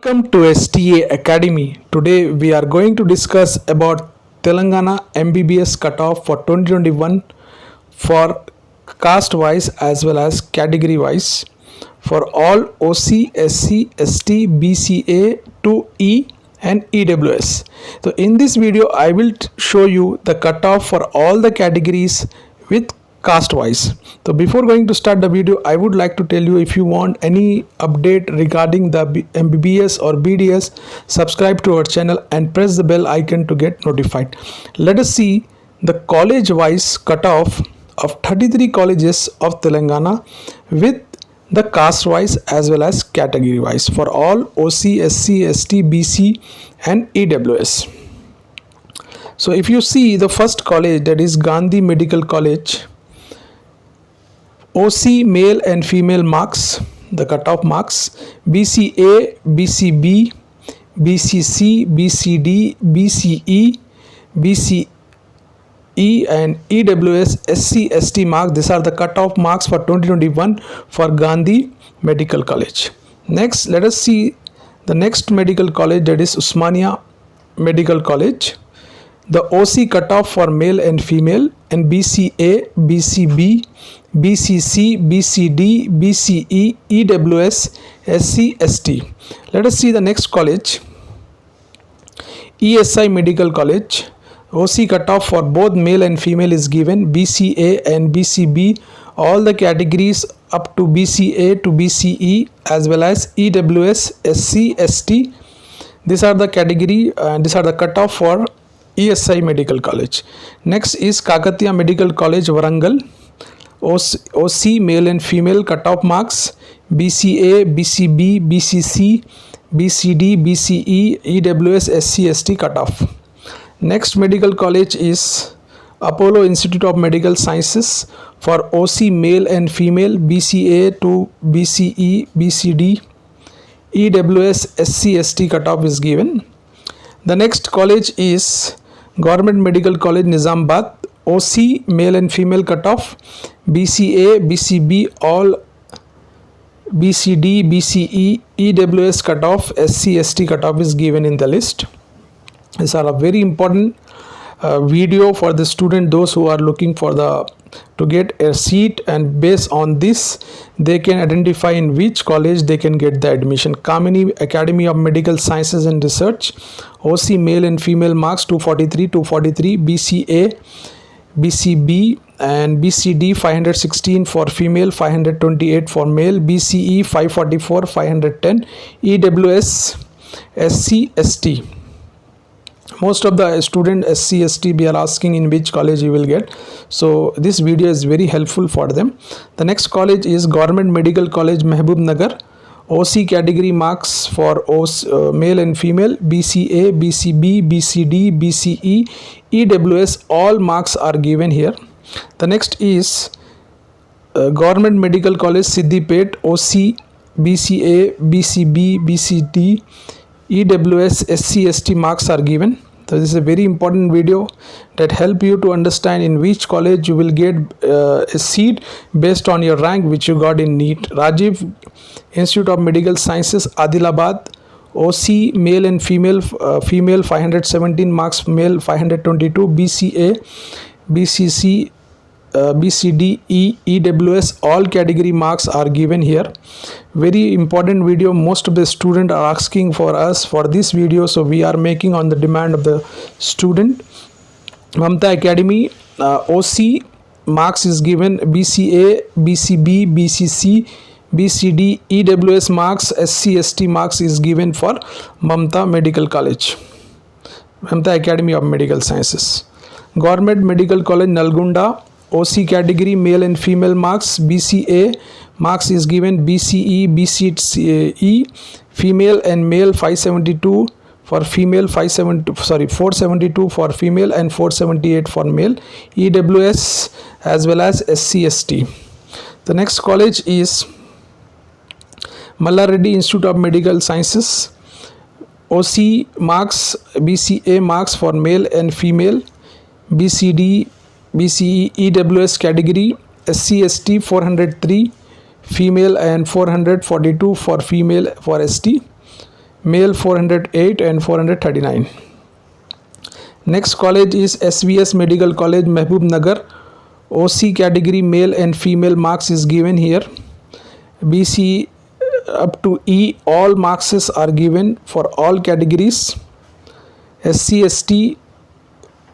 Welcome to STA Academy. Today we are going to discuss about Telangana MBBS cutoff for 2021 for caste wise as well as category wise for all OC, SC, ST, BCA to E and EWS. So in this video I will show you the cutoff for all the categories with caste wise. So before going to start the video, I would like to tell you, if you want any update regarding the MBBS or BDS, subscribe to our channel and press the bell icon to get notified. Let us see the college wise cutoff of 33 colleges of Telangana with the caste wise as well as category wise for all OC, SC, ST, BC and EWS. So if you see the first college, that is Gandhi Medical College, OC male and female marks, the cutoff marks, BCA, BCB, BCC, BCD, BCE, BCE and EWS, SC, ST marks. These are the cutoff marks for 2021 for Gandhi Medical College. Next, let us see the next medical college, that is Osmania Medical College. The OC cutoff for male and female, and BCA, BCB, BCC, BCD, BCE, EWS, SC, ST. Let us see the next college, ESI Medical College. OC cutoff for both male and female is given, BCA and BCB, all the categories up to BCA to BCE as well as EWS, SC, ST. These are the category and these are the cutoff for ESI Medical College. Next is Kakatiya Medical College, Warangal. OC male and female cutoff marks, BCA, BCB, BCC, BCD, BCE, EWS, SC, ST cutoff. Next medical college is Apollo Institute of Medical Sciences for OC male and female, BCA to BCE, BCD, EWS, SC, ST cutoff is given. The next college is Government Medical College, Nizamabad. OC male and female cutoff, BCA, BCB, all BCD, BCE, EWS cutoff, SC, ST cutoff is given in the list. These are a very important video for the student, those who are looking for to get a seat, and based on this they can identify in which college they can get the admission. Kamini Academy of Medical Sciences and Research, OC male and female marks 243, BCA, BCB and BCD 516 for female, 528 for male, BCE 544, 510, EWS, SC, ST. Most of the student SC, ST we are asking in which college you will get, so this video is very helpful for them. The next college is Government Medical College, Mehboob Nagar. OC category marks for male and female, BCA, BCB, BCD, BCE, EWS, all marks are given here. The next is Government Medical College, Siddipet. OC, BCA, BCB, BCD, EWS, SC, ST marks are given. So this is a very important video that help you to understand in which college you will get a seat based on your rank which you got in NEET. Rajiv Institute of Medical Sciences, Adilabad. OC male and female, female 517 marks, male 522, BCA, BCC, BCD, EWS, all category marks are given here. Very important video, most of the students are asking for us for this video, so we are making on the demand of the student. Mamta Academy, OC marks is given, BCA, BCB, BCC, BCD, EWS marks, SC, ST marks is given for Mamta Medical College, Mamta Academy of Medical Sciences. Government Medical College, Nalgonda. OC category male and female marks, BCA marks is given, BCE, BCE, female and male 572 for female, 472 for female and 478 for male, EWS as well as SC, ST. The next college is Malla Reddy Institute of Medical Sciences. OC marks, BCA marks for male and female, BCD, BCE, EWS category, SC, ST 403 female and 442 for female for ST. male 408 and 439. Next college is SVS Medical College, Mehboob Nagar. OC category male and female marks is given here. BC up to E all marks are given for all categories. SC ST,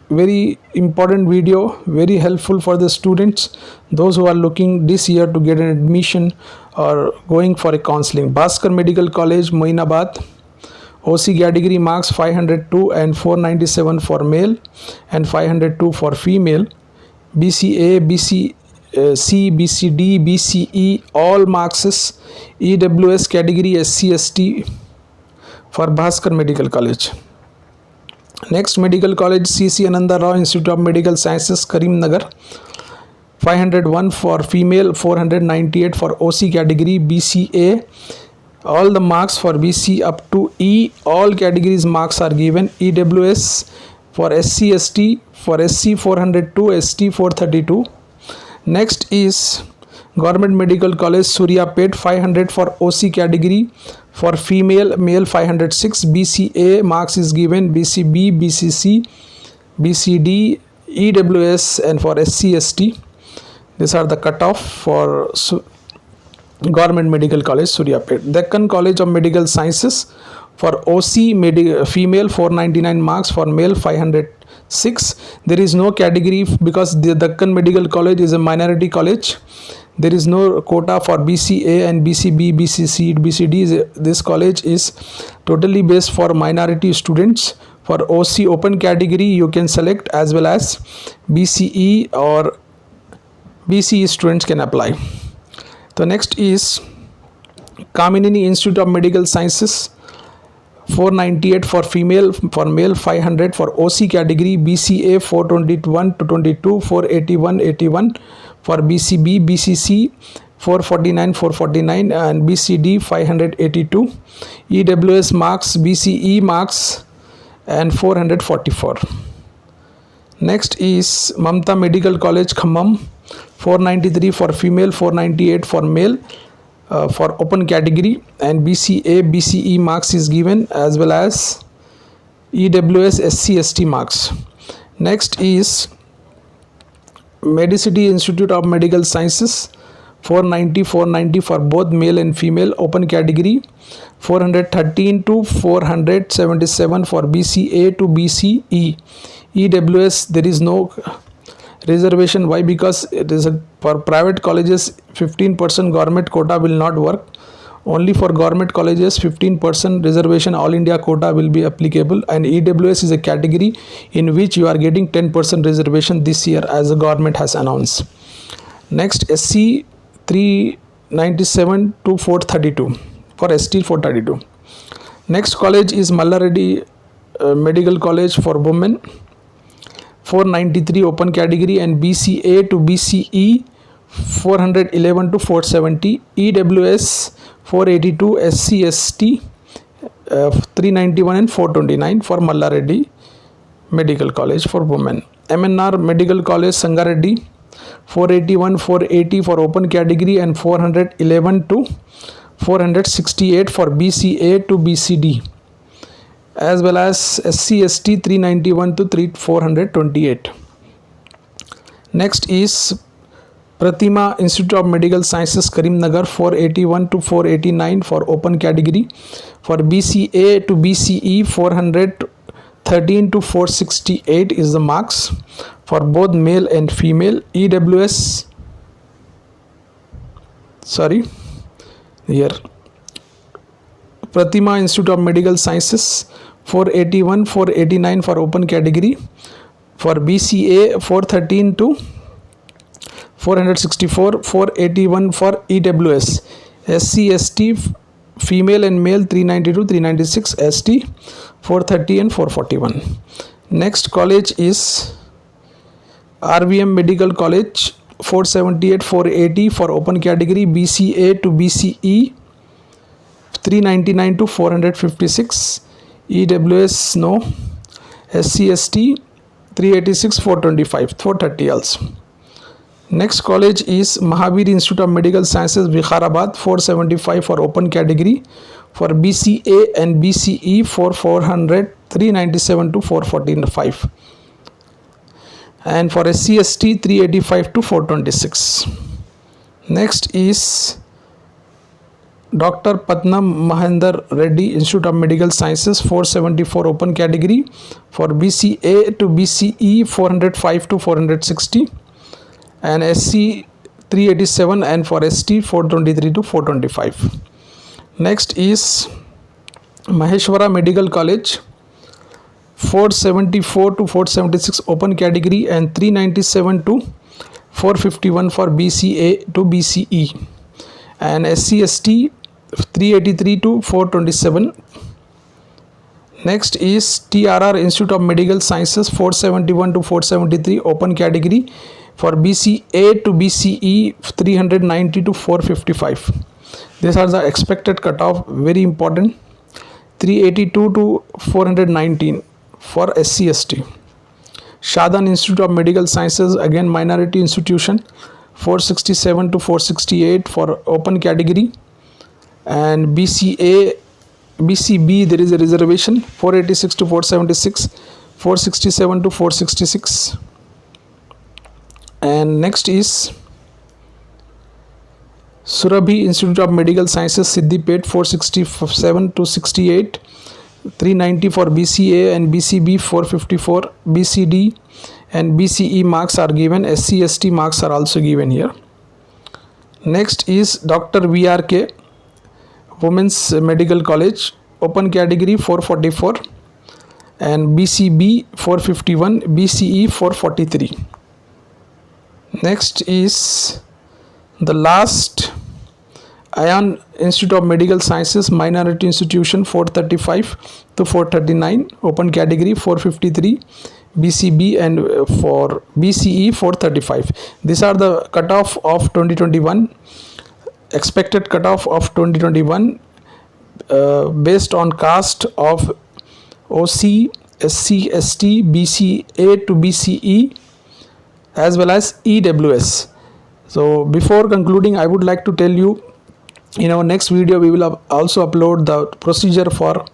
very important video, very helpful for the students, those who are looking this year to get an admission or going for a counseling. Bhaskar Medical College, Moinabad. OC category marks 502 and 497 for male and 502 for female. BCA, BC C, BCD, BCE all marks. EWS category SC ST for Bhaskar Medical College. Next medical college, CC Ananda Rao Institute of Medical Sciences, Karimnagar. 501 for female, 498 for OC category. BCA, all the marks for BC up to E, all categories marks are given. EWS for SC ST, for SC 402, ST 432. Next is Government Medical College, Suryapet. 500 for OC category, for female, male 506. BCA marks is given. BCB, BCC, BCD, EWS and for SC ST. These are the cutoff for Government Medical College, Suryapet. Deccan College of Medical Sciences, for OC female 499 marks, for male 506. There is no category because the Deccan Medical College is a minority college. There is no quota for BCA and BCB, BCC, BCD. This college is totally based for minority students. For OC open category you can select, as well as BCE or BCE students can apply. So next is Kaminini Institute of Medical Sciences. 498 for female, for male 500 for OC category. BCA 421 to 22, 481, 81 for BCB, BCC 449, 449 and BCD 582. EWS marks, BCE marks and 444. Next is Mamta Medical College, Khammam. 493 for female, 498 for male for open category, and BCA, BCE marks is given, as well as EWS, SC, ST marks. Next is Medicity Institute of Medical Sciences. 490, 490 for both male and female open category. 413 to 477 for BCA to BCE. EWS there is no reservation. Why? Because it is for private colleges 15% government quota will not work. Only for government colleges 15% reservation all India quota will be applicable, and EWS is a category in which you are getting 10% reservation this year, as the government has announced. Next, SC 397 to 432 for ST 432. Next college is Malla Reddy Medical College for women. 493 open category, and BCA to BCE 411 to 470. EWS 482, SC ST 391 and 429 for Malla Reddy Medical College for women. MNR Medical College, Sangareddy. 481, 480 for open category, and 411 to 468 for BCA to BCD, as well as SC ST 391 to 428. Next is Pratima Institute of Medical Sciences, Karimnagar. 481 to 489 for open category. For BCA to BCE 413 to 468 is the marks for both male and female. EWS, Pratima Institute of Medical Sciences. 481, 489 for open category. For BCA 413 to 464, 481 for EWS. SC ST female and male 392, 396, ST 430 and 441. Next college is RVM Medical College. 478, 480 for open category. BCA to BCE 399 to 456. EWS no. SC ST 386, 425, 430 also. Next college is Mahavir Institute of Medical Sciences, Vikharabad. 475 for open category. For BCA and BCE for 400, 397 to 445. And for SC/ST 385 to 426. Next is Dr. Patnam Mahendra Reddy Institute of Medical Sciences 474 open category. For BCA to BCE 405 to 460, and SC 387, and for ST 423 to 425. Next is Maheshwara Medical College 474 to 476 open category and 397 to 451 for BCA to BCE, and SC/ST 383 to 427. Next is TRR Institute of Medical Sciences 471 to 473 open category. For BCA to BCE 390 to 455. These are the expected cutoff, very important. 382 to 419 for SC/ST. Shadan Institute of Medical Sciences, again minority institution, 467 to 468 for open category. And BCA, BCB there is a reservation, 486 to 476, 467 to 466. And next is Surabhi Institute of Medical Sciences Siddipet 467 to 68, 390 for BCA and BCB 454, BCD and BCE marks are given, SC/ST marks are also given here. Next is Dr. VRK Women's Medical College open category 444 and BCB 451, BCE 443. Next is the last Ion Institute of Medical Sciences minority institution 435 to 439 open category 453, BCB and for BCE 435. These are the cutoff of 2021, expected cutoff of 2021 based on caste of OC, SC, ST, BCA to BCE as well as EWS. So before concluding, I would like to tell you, in our next video we will also upload the procedure for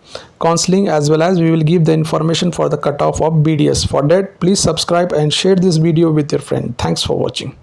counseling as well as we will give the information for the cutoff of BDS. For that, please subscribe and share this video with your friend. Thanks for watching.